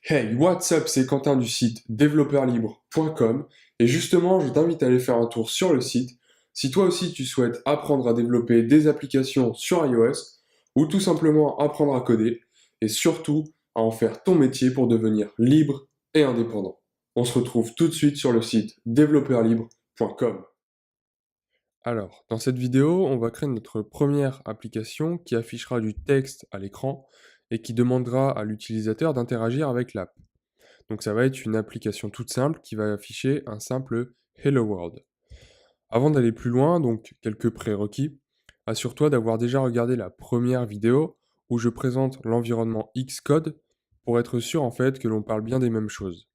Hey, what's up, c'est Quentin du site développeurlibre.com et justement, je t'invite à aller faire un tour sur le site si toi aussi tu souhaites apprendre à développer des applications sur iOS ou tout simplement apprendre à coder et surtout à en faire ton métier pour devenir libre et indépendant. On se retrouve tout de suite sur le site développeurlibre.com. Alors, dans cette vidéo, on va créer notre première application qui affichera du texte à l'écran et qui demandera à l'utilisateur d'interagir avec l'app. Donc ça va être une application toute simple qui va afficher un simple Hello World. Avant d'aller plus loin, donc quelques prérequis, assure-toi d'avoir déjà regardé la première vidéo où je présente l'environnement Xcode pour être sûr en fait que l'on parle bien des mêmes choses.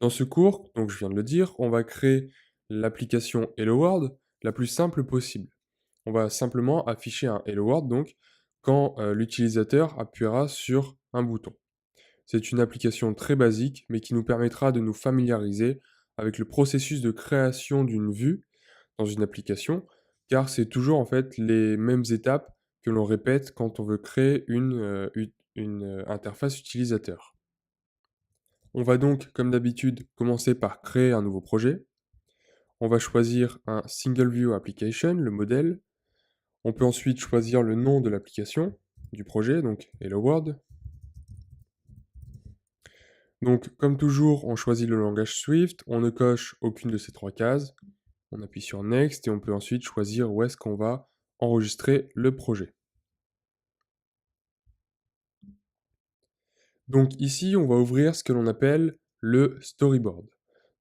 Dans ce cours, donc je viens de le dire, on va créer l'application Hello World la plus simple possible. On va simplement afficher un Hello World donc quand l'utilisateur appuiera sur un bouton. C'est une application très basique, mais qui nous permettra de nous familiariser avec le processus de création d'une vue dans une application, car c'est toujours en fait les mêmes étapes que l'on répète quand on veut créer une interface utilisateur. On va donc, comme d'habitude, commencer par créer un nouveau projet. On va choisir un Single View Application, le modèle. On peut ensuite choisir le nom de l'application, du projet, donc Hello World. Donc, comme toujours, on choisit le langage Swift, on ne coche aucune de ces trois cases, on appuie sur Next et on peut ensuite choisir où est-ce qu'on va enregistrer le projet. Donc ici, on va ouvrir ce que l'on appelle le storyboard.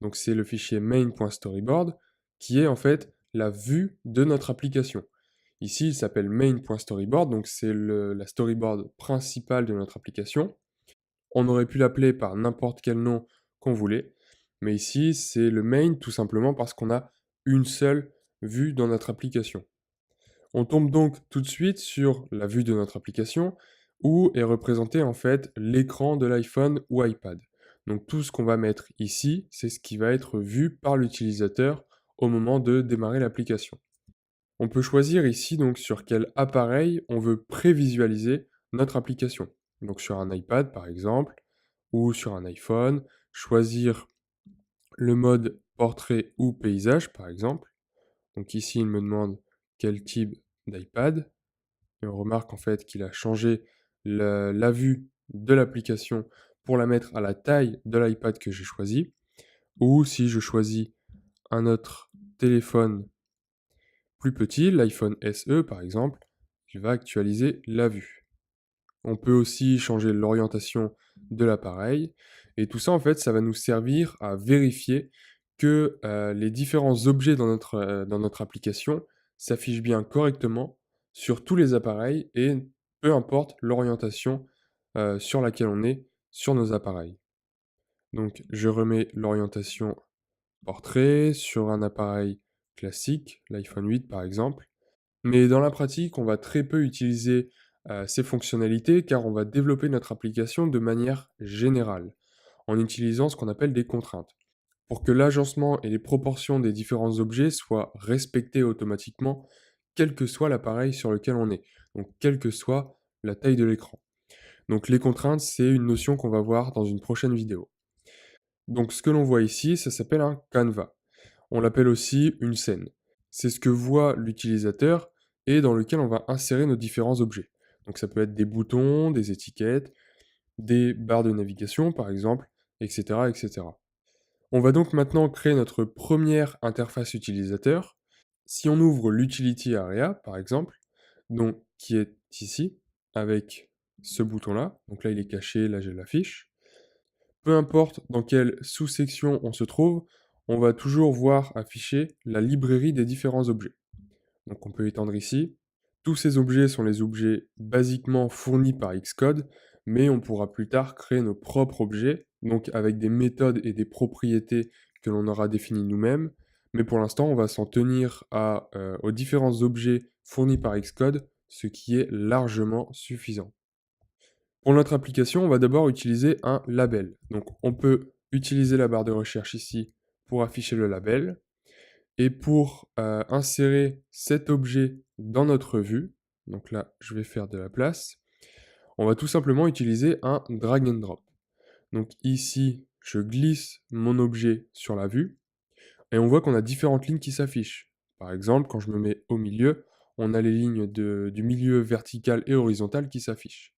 Donc c'est le fichier main.storyboard qui est en fait la vue de notre application. Ici, il s'appelle main.storyboard, donc c'est la storyboard principale de notre application. On aurait pu l'appeler par n'importe quel nom qu'on voulait, mais ici, c'est le main tout simplement parce qu'on a une seule vue dans notre application. On tombe donc tout de suite sur la vue de notre application où est représenté en fait l'écran de l'iPhone ou iPad. Donc tout ce qu'on va mettre ici, c'est ce qui va être vu par l'utilisateur au moment de démarrer l'application. On peut choisir ici donc sur quel appareil on veut prévisualiser notre application. Donc sur un iPad par exemple, ou sur un iPhone, choisir le mode portrait ou paysage par exemple. Donc ici il me demande quel type d'iPad. Et on remarque en fait qu'il a changé la vue de l'application pour la mettre à la taille de l'iPad que j'ai choisi. Ou si je choisis un autre téléphone plus petit, l'iPhone SE par exemple, il va actualiser la vue. On peut aussi changer l'orientation de l'appareil. Et tout ça, en fait, ça va nous servir à vérifier que les différents objets dans notre application s'affichent bien correctement sur tous les appareils et peu importe l'orientation sur laquelle on est sur nos appareils. Donc, je remets l'orientation portrait sur un appareil classique, l'iPhone 8 par exemple. Mais dans la pratique, on va très peu utiliser ces fonctionnalités car on va développer notre application de manière générale, en utilisant ce qu'on appelle des contraintes. Pour que l'agencement et les proportions des différents objets soient respectés automatiquement, quel que soit l'appareil sur lequel on est, donc quelle que soit la taille de l'écran. Donc les contraintes, c'est une notion qu'on va voir dans une prochaine vidéo. Donc ce que l'on voit ici, ça s'appelle un canevas. On l'appelle aussi une scène. C'est ce que voit l'utilisateur et dans lequel on va insérer nos différents objets. Donc ça peut être des boutons, des étiquettes, des barres de navigation par exemple, etc., etc. On va donc maintenant créer notre première interface utilisateur. Si on ouvre l'Utility Area par exemple, donc qui est ici, avec ce bouton-là, donc là il est caché, là je l'affiche, peu importe dans quelle sous-section on se trouve, on va toujours voir afficher la librairie des différents objets. Donc on peut étendre ici. Tous ces objets sont les objets basiquement fournis par Xcode, mais on pourra plus tard créer nos propres objets, donc avec des méthodes et des propriétés que l'on aura définies nous-mêmes. Mais pour l'instant, on va s'en tenir aux différents objets fournis par Xcode, ce qui est largement suffisant. Pour notre application, on va d'abord utiliser un label. Donc on peut utiliser la barre de recherche ici pour afficher le label. Et pour insérer cet objet dans notre vue, donc là je vais faire de la place, on va tout simplement utiliser un drag and drop. Donc ici, je glisse mon objet sur la vue et on voit qu'on a différentes lignes qui s'affichent. Par exemple, quand je me mets au milieu, on a les lignes du milieu vertical et horizontal qui s'affichent.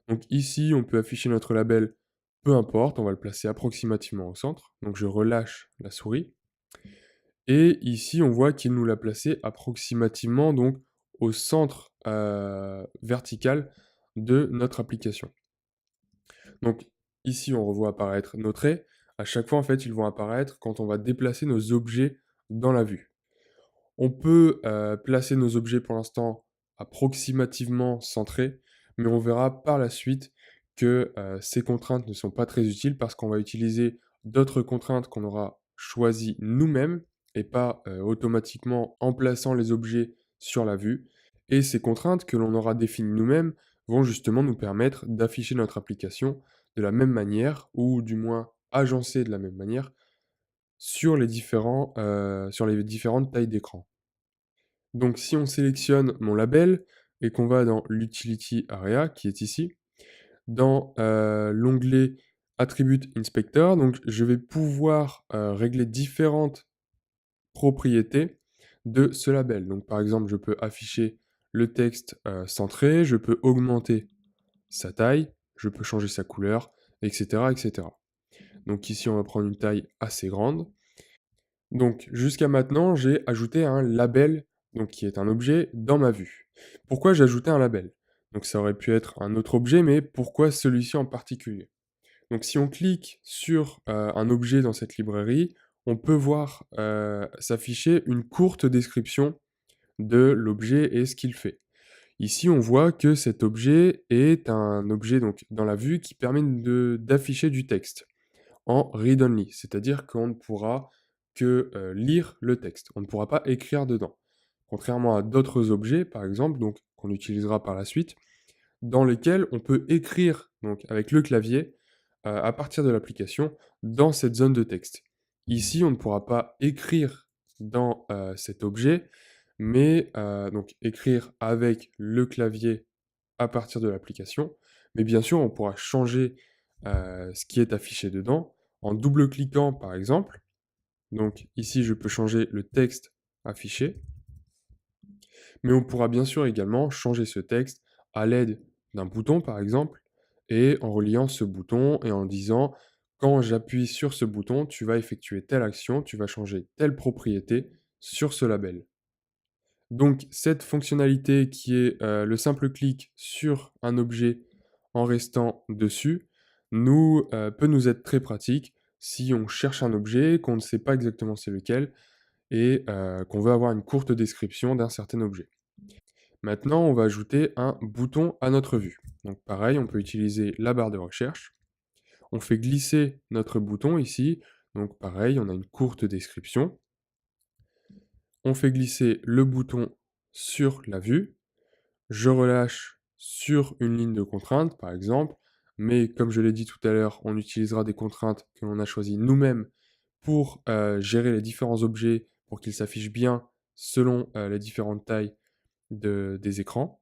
Donc ici, on peut afficher notre label, peu importe, on va le placer approximativement au centre. Donc je relâche la souris. Et ici, on voit qu'il nous l'a placé approximativement donc, au centre vertical de notre application. Donc ici, on revoit apparaître nos traits. À chaque fois, en fait, ils vont apparaître quand on va déplacer nos objets dans la vue. On peut placer nos objets pour l'instant approximativement centrés, mais on verra par la suite que ces contraintes ne sont pas très utiles parce qu'on va utiliser d'autres contraintes qu'on aura choisies nous-mêmes et pas automatiquement en plaçant les objets sur la vue. Et ces contraintes que l'on aura définies nous-mêmes vont justement nous permettre d'afficher notre application de la même manière, ou du moins agencée de la même manière, sur sur les différentes tailles d'écran. Donc si on sélectionne mon label et qu'on va dans l'Utility Area, qui est ici, dans l'onglet Attribute Inspector, donc je vais pouvoir régler différentes propriétés de ce label. Donc par exemple, je peux afficher le texte centré, je peux augmenter sa taille, je peux changer sa couleur, etc., etc. Donc ici, on va prendre une taille assez grande. Donc jusqu'à maintenant, j'ai ajouté un label, donc qui est un objet, dans ma vue. Pourquoi j'ai ajouté un label? Donc ça aurait pu être un autre objet, mais pourquoi celui-ci en particulier? Donc si on clique sur un objet dans cette librairie, on peut voir s'afficher une courte description de l'objet et ce qu'il fait. Ici, on voit que cet objet est un objet donc, dans la vue qui permet d'afficher du texte en read-only, c'est-à-dire qu'on ne pourra que lire le texte, on ne pourra pas écrire dedans. Contrairement à d'autres objets, par exemple, donc qu'on utilisera par la suite, dans lesquels on peut écrire donc avec le clavier à partir de l'application dans cette zone de texte. Ici, on ne pourra pas écrire dans cet objet, mais donc écrire avec le clavier à partir de l'application. Mais bien sûr, on pourra changer ce qui est affiché dedans en double-cliquant par exemple. Donc ici, je peux changer le texte affiché, mais on pourra bien sûr également changer ce texte à l'aide d'un bouton par exemple, et en reliant ce bouton et en disant quand j'appuie sur ce bouton, tu vas effectuer telle action, tu vas changer telle propriété sur ce label. Donc cette fonctionnalité qui est le simple clic sur un objet en restant dessus, peut nous être très pratique si on cherche un objet, qu'on ne sait pas exactement c'est lequel et qu'on veut avoir une courte description d'un certain objet. Maintenant, on va ajouter un bouton à notre vue. Donc pareil, on peut utiliser la barre de recherche. On fait glisser notre bouton ici. Donc pareil, on a une courte description. On fait glisser le bouton sur la vue. Je relâche sur une ligne de contrainte, par exemple, mais comme je l'ai dit tout à l'heure, on utilisera des contraintes que l'on a choisies nous-mêmes pour gérer les différents objets, pour qu'ils s'affichent bien selon les différentes tailles des écrans.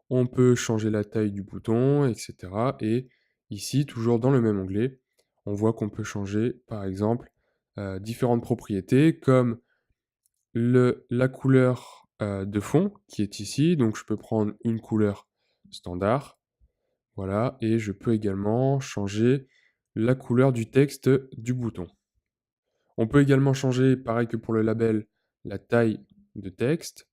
On peut changer la taille du bouton, etc. Et ici, toujours dans le même onglet, on voit qu'on peut changer, par exemple, différentes propriétés, comme la couleur de fond qui est ici, donc je peux prendre une couleur standard, voilà, et je peux également changer la couleur du texte du bouton. On peut également changer, pareil que pour le label, la taille de texte,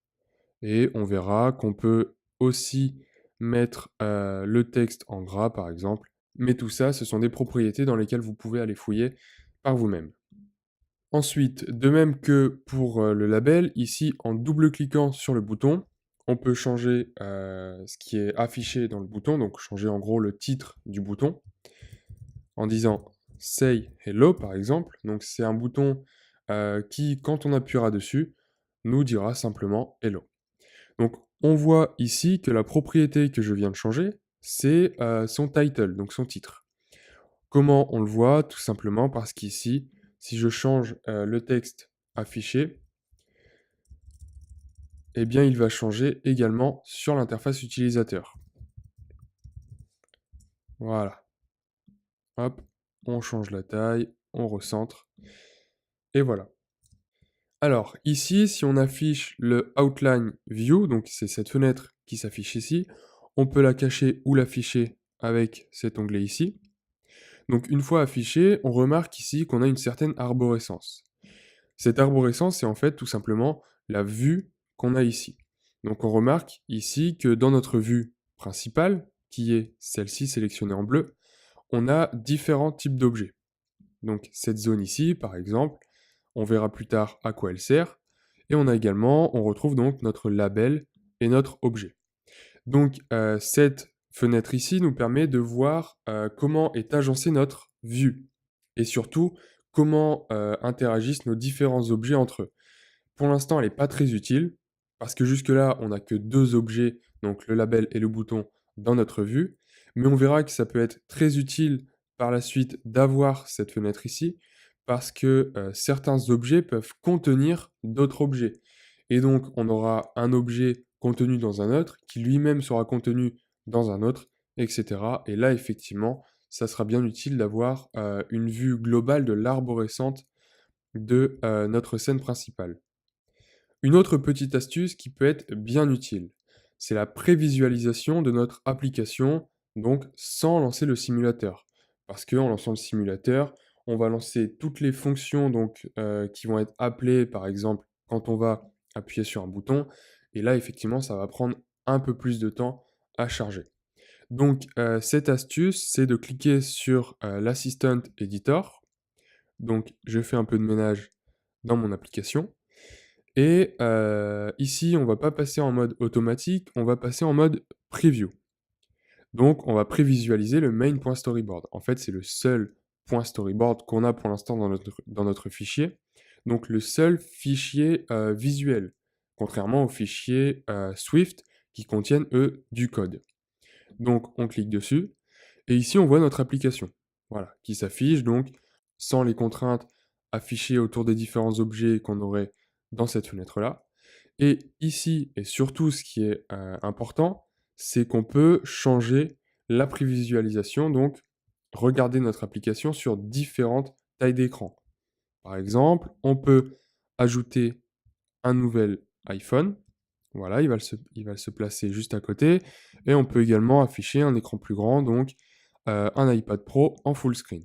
et on verra qu'on peut aussi mettre le texte en gras par exemple, mais tout ça, ce sont des propriétés dans lesquelles vous pouvez aller fouiller par vous-même. Ensuite, de même que pour le label, ici, en double-cliquant sur le bouton, on peut changer ce qui est affiché dans le bouton, donc changer en gros le titre du bouton, en disant Say Hello par exemple. Donc c'est un bouton qui, quand on appuiera dessus, nous dira simplement Hello. Donc on voit ici que la propriété que je viens de changer, c'est son title, donc son titre. Comment on le voit? Tout simplement parce qu'ici, si je change le texte affiché, eh bien il va changer également sur l'interface utilisateur. Voilà. Hop, on change la taille, on recentre, et voilà. Alors, ici, si on affiche le Outline View, donc c'est cette fenêtre qui s'affiche ici, on peut la cacher ou l'afficher avec cet onglet ici. Donc, une fois affiché, on remarque ici qu'on a une certaine arborescence. Cette arborescence, c'est en fait tout simplement la vue qu'on a ici. Donc, on remarque ici que dans notre vue principale, qui est celle-ci sélectionnée en bleu, on a différents types d'objets. Donc, cette zone ici, par exemple, on verra plus tard à quoi elle sert. Et on retrouve donc notre label et notre objet. Donc cette fenêtre ici nous permet de voir comment est agencée notre vue. Et surtout, comment interagissent nos différents objets entre eux. Pour l'instant, elle n'est pas très utile, parce que jusque-là, on n'a que deux objets, donc le label et le bouton, dans notre vue. Mais on verra que ça peut être très utile par la suite d'avoir cette fenêtre ici, parce que certains objets peuvent contenir d'autres objets. Et donc, on aura un objet contenu dans un autre, qui lui-même sera contenu dans un autre, etc. Et là, effectivement, ça sera bien utile d'avoir une vue globale de l'arborescente de notre scène principale. Une autre petite astuce qui peut être bien utile, c'est la prévisualisation de notre application, donc sans lancer le simulateur. Parce qu'en lançant le simulateur, on va lancer toutes les fonctions donc, qui vont être appelées, par exemple, quand on va appuyer sur un bouton. Et là, effectivement, ça va prendre un peu plus de temps à charger. Donc, cette astuce, c'est de cliquer sur l'Assistant Editor. Donc, je fais un peu de ménage dans mon application. Et ici, on va pas passer en mode automatique, on va passer en mode preview. Donc, on va prévisualiser le main.storyboard. En fait, c'est le seul point storyboard qu'on a pour l'instant dans notre fichier. Donc, le seul fichier visuel, contrairement aux fichiers Swift qui contiennent, eux, du code. Donc, on clique dessus, et ici, on voit notre application, voilà, qui s'affiche donc sans les contraintes affichées autour des différents objets qu'on aurait dans cette fenêtre-là. Et ici, et surtout ce qui est important, c'est qu'on peut changer la prévisualisation, donc regarder notre application sur différentes tailles d'écran. Par exemple, on peut ajouter un nouvel iPhone. Voilà, il va se placer juste à côté. Et on peut également afficher un écran plus grand, donc un iPad Pro en full screen.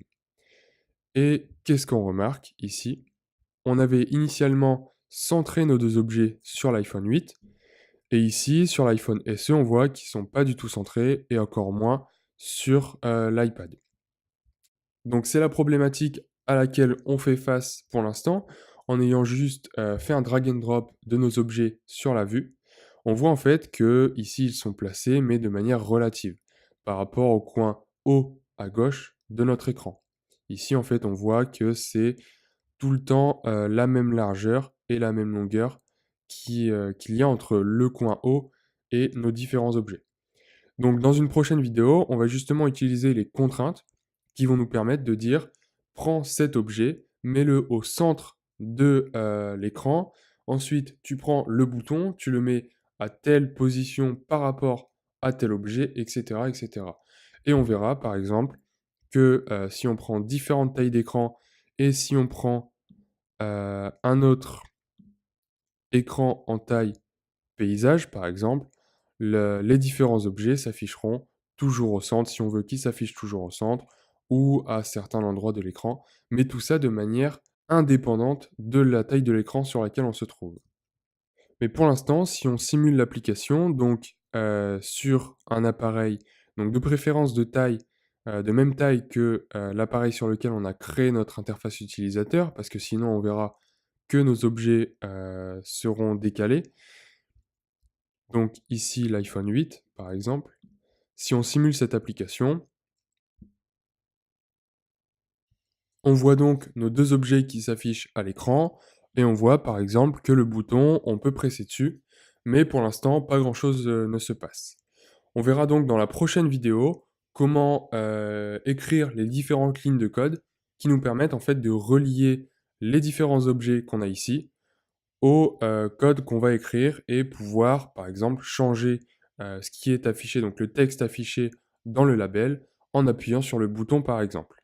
Et qu'est-ce qu'on remarque ici? On avait initialement centré nos deux objets sur l'iPhone 8. Et ici, sur l'iPhone SE, on voit qu'ils ne sont pas du tout centrés et encore moins sur l'iPad. Donc c'est la problématique à laquelle on fait face pour l'instant, en ayant juste fait un drag and drop de nos objets sur la vue. On voit en fait que ici ils sont placés, mais de manière relative, par rapport au coin haut à gauche de notre écran. Ici en fait on voit que c'est tout le temps la même largeur et la même longueur qu'il y a entre le coin haut et nos différents objets. Donc dans une prochaine vidéo, on va justement utiliser les contraintes qui vont nous permettre de dire prends cet objet, mets-le au centre de l'écran, ensuite tu prends le bouton, tu le mets à telle position par rapport à tel objet, etc. etc. Et on verra par exemple que si on prend différentes tailles d'écran et si on prend un autre écran en taille paysage, par exemple, les différents objets s'afficheront toujours au centre, si on veut qu'ils s'affichent toujours au centre, ou à certains endroits de l'écran, mais tout ça de manière indépendante de la taille de l'écran sur laquelle on se trouve. Mais pour l'instant, si on simule l'application, donc sur un appareil, donc de préférence de taille, de même taille que l'appareil sur lequel on a créé notre interface utilisateur, parce que sinon on verra que nos objets seront décalés. Donc ici l'iPhone 8 par exemple. Si on simule cette application, on voit donc nos deux objets qui s'affichent à l'écran et on voit par exemple que le bouton, on peut presser dessus, mais pour l'instant, pas grand-chose ne se passe. On verra donc dans la prochaine vidéo comment écrire les différentes lignes de code qui nous permettent en fait de relier les différents objets qu'on a ici au code qu'on va écrire et pouvoir, par exemple, changer ce qui est affiché, donc le texte affiché dans le label, en appuyant sur le bouton par exemple.